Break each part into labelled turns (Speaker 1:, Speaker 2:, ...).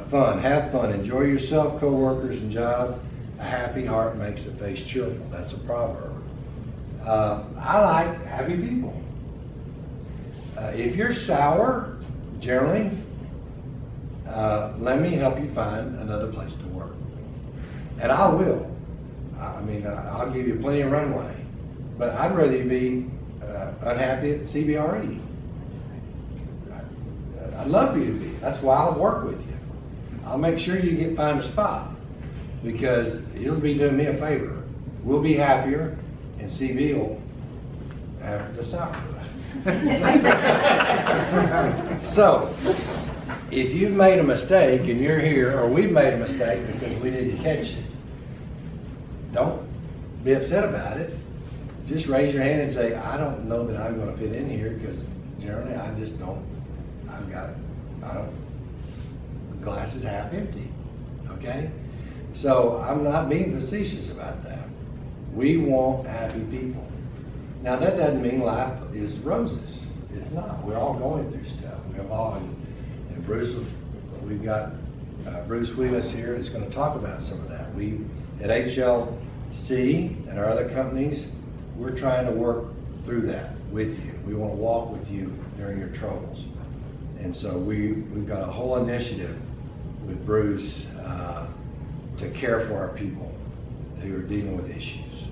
Speaker 1: Fun, have fun, enjoy yourself, co-workers, and job. A happy heart makes the face cheerful. That's a proverb. I like happy people. If you're sour, generally, let me help you find another place to work. And I will. I mean, I'll give you plenty of runway. But I'd rather you be unhappy at CBRE. I'd love for you to be. That's why I'll work with you. I'll make sure you find a spot, because you'll be doing me a favor. We'll be happier, and CB will have the sour. So, if you've made a mistake and you're here, or we've made a mistake because we didn't catch it, don't be upset about it. Just raise your hand and say, I don't know that I'm going to fit in here, because generally I just don't. The glass is half empty, okay? So I'm not being facetious about that. We want happy people. Now that doesn't mean life is roses. It's not. We're all going through stuff. We've all, and Bruce, we've got Bruce Wheelis here that's going to talk about some of that. We, at HLC and our other companies, we're trying to work through that with you. We want to walk with you during your troubles. And so we've got a whole initiative with Bruce to care for our people who are dealing with issues.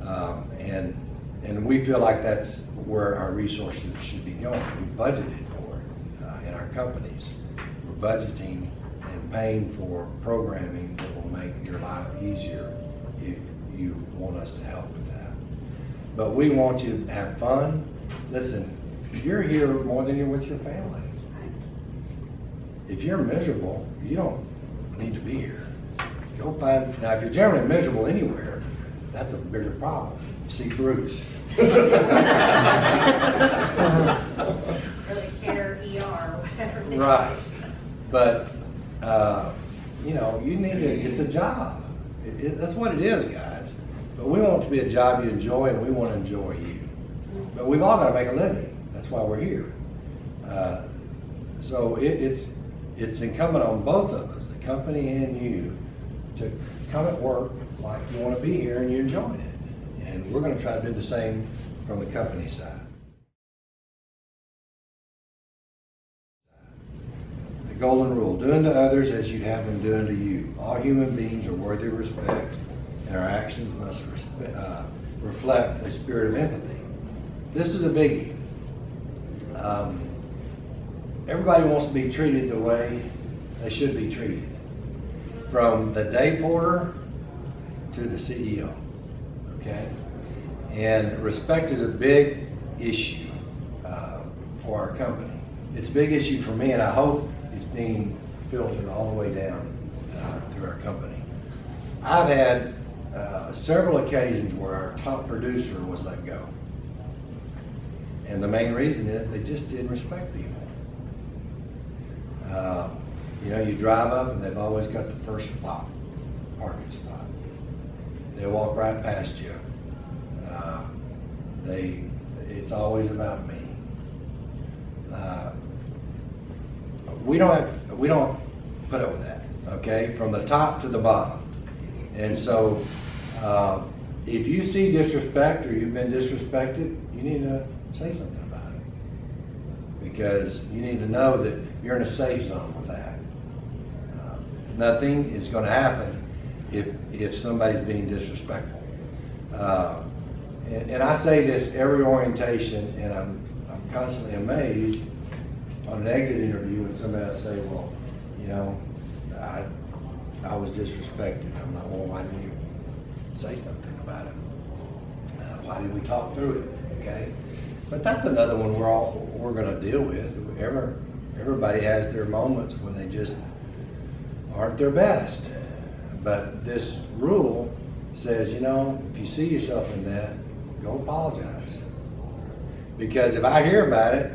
Speaker 1: And we feel like that's where our resources should be going. We budgeted for it in our companies. We're budgeting and paying for programming that will make your life easier if you want us to help with that. But we want you to have fun. Listen, you're here more than you're with your family. If you're miserable, you don't need to be here. Go find, now if you're generally miserable anywhere, that's a bigger problem. See Bruce.
Speaker 2: Or the care ER or whatever.
Speaker 1: Right. But, you know, you need to, it's a job. That's what it is, guys. But we want it to be a job you enjoy, and we want to enjoy you. But we've all got to make a living. That's why we're here. So it's incumbent on both of us, the company and you, to come at work like you want to be here and you're enjoying it. And we're going to try to do the same from the company side. The golden rule, doing to others as you'd have them doing to you. All human beings are worthy of respect, and our actions must reflect a spirit of empathy. This is a biggie. Everybody wants to be treated the way they should be treated, from the day porter to the CEO, okay? And respect is a big issue for our company. It's a big issue for me, and I hope it's being filtered all the way down through our company. I've had several occasions where our top producer was let go. And the main reason is they just didn't respect people. You know, you drive up and they've always got the first spot, parking spot. They walk right past you. It's always about me. We don't put up with that, okay? From the top to the bottom. And so, if you see disrespect or you've been disrespected, you need to say something about it, because you need to know that you're in a safe zone with that. Nothing is going to happen if somebody's being disrespectful. And I say this every orientation, and I'm constantly amazed on an exit interview when somebody will say, well, you know, I was disrespected. I'm like, well, why didn't you say something about it? Why did we talk through it? Okay, but that's another one we're going to deal with. Everybody has their moments when they just aren't their best. But this rule says, you know, if you see yourself in that, go apologize. Because if I hear about it,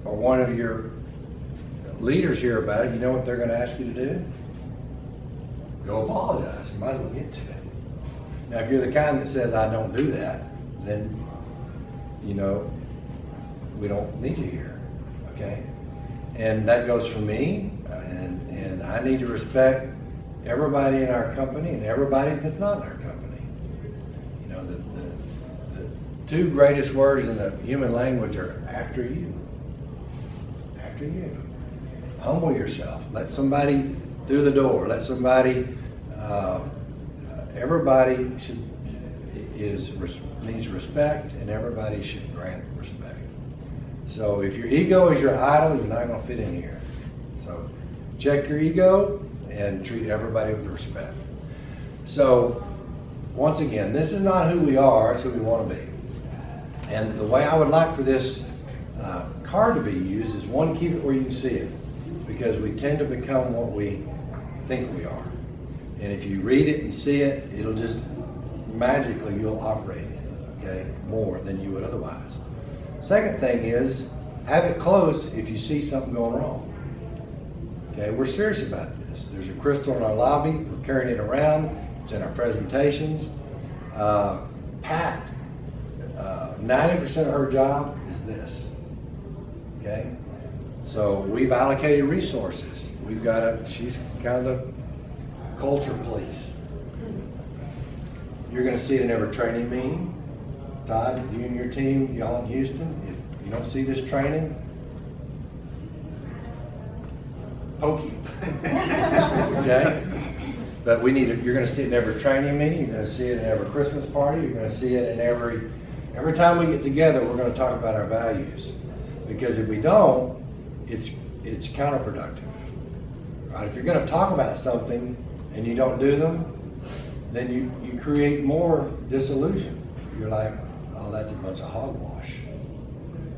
Speaker 1: or one of your leaders hear about it, you know what they're going to ask you to do? Go apologize. You might as well get to it. Now, if you're the kind that says, I don't do that, then, you know, we don't need you here, okay? And that goes for me, And I need to respect everybody in our company and everybody that's not in our company. You know, the two greatest words in the human language are after you. After you. Humble yourself. Let somebody through the door. Let somebody, everybody needs respect, and everybody should grant respect. So if your ego is your idol, you're not going to fit in here. So check your ego and treat everybody with respect. So once again, this is not who we are, it's who we want to be. And the way I would like for this card to be used is, one, keep it where you can see it, because we tend to become what we think we are. And if you read it and see it, it'll just magically, you'll operate in it, okay, more than you would otherwise. Second thing is, have it close if you see something going wrong. Okay, we're serious about this. There's a crystal in our lobby, we're carrying it around, it's in our presentations. Pat, 90% of her job is this, okay? So we've allocated resources. She's kind of the culture police. You're gonna see it in every training meeting. Todd, you and your team, y'all in Houston, if you don't see this training, poke you. Okay? But you're gonna see it in every training meeting, you're gonna see it in every Christmas party, you're gonna see it in every time we get together, we're gonna talk about our values. Because if we don't, it's counterproductive. Right? If you're gonna talk about something and you don't do them, then you create more disillusion. You're like, oh, that's a bunch of hogwash.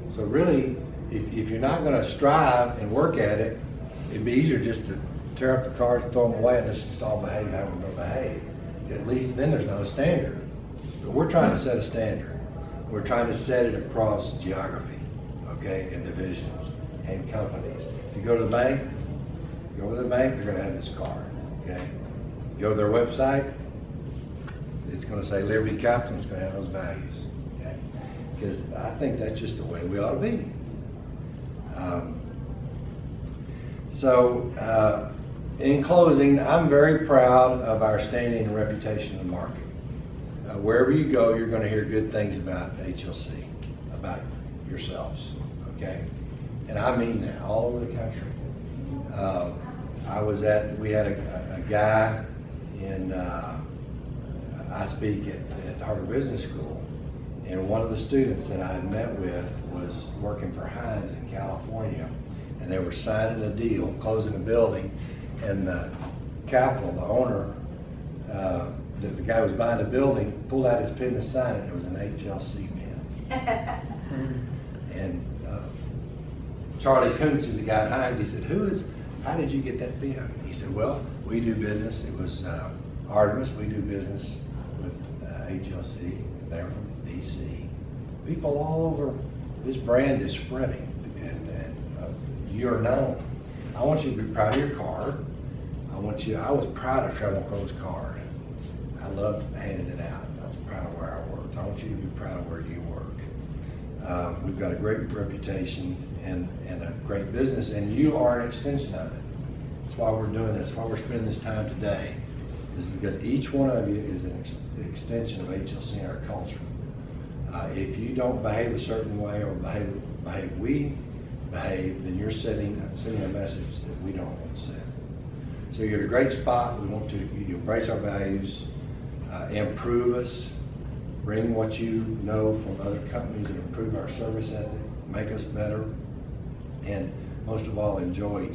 Speaker 1: So really, if you're not gonna strive and work at it, it'd be easier just to tear up the cards, throw them away, and let's just all behave how we're gonna behave. At least then there's not a standard. But we're trying to set a standard. We're trying to set it across geography, okay, and divisions and companies. If you go to the bank, they're gonna have this card, okay? You go to their website, it's gonna say Liberty Capital, it's gonna have those values, okay? Because I think that's just the way we ought to be. In closing, I'm very proud of our standing and reputation in the market. Wherever you go, you're going to hear good things about HLC, about yourselves, okay? And I mean that, all over the country. We had a guy I speak at Harvard Business School, and one of the students that I had met with was working for Heinz in California, and they were signing a deal, closing a building, and the capital, the owner, the guy who was buying the building, pulled out his pen to sign it, and it was an HLC pen. And Charlie Kuntz is the guy at Heinz. He said, how did you get that pen? He said, well, we do business. It was Artemis. We do business with HLC. They're from DC. People all over, this brand is spreading, and you're known. I want you to be proud of your card. I was proud of Travel Crow's card. I loved handing it out. I was proud of where I worked. I want you to be proud of where you work. We've got a great reputation and a great business, and you are an extension of it. That's why we're doing this. That's why we're spending this time today, is because each one of you is an extension of HLC in our culture. If you don't behave a certain way or behave, then you're sending a message that we don't want to send. So you're at a great spot. We want you embrace our values, improve us, bring what you know from other companies and improve our service ethic, make us better, and most of all, enjoy each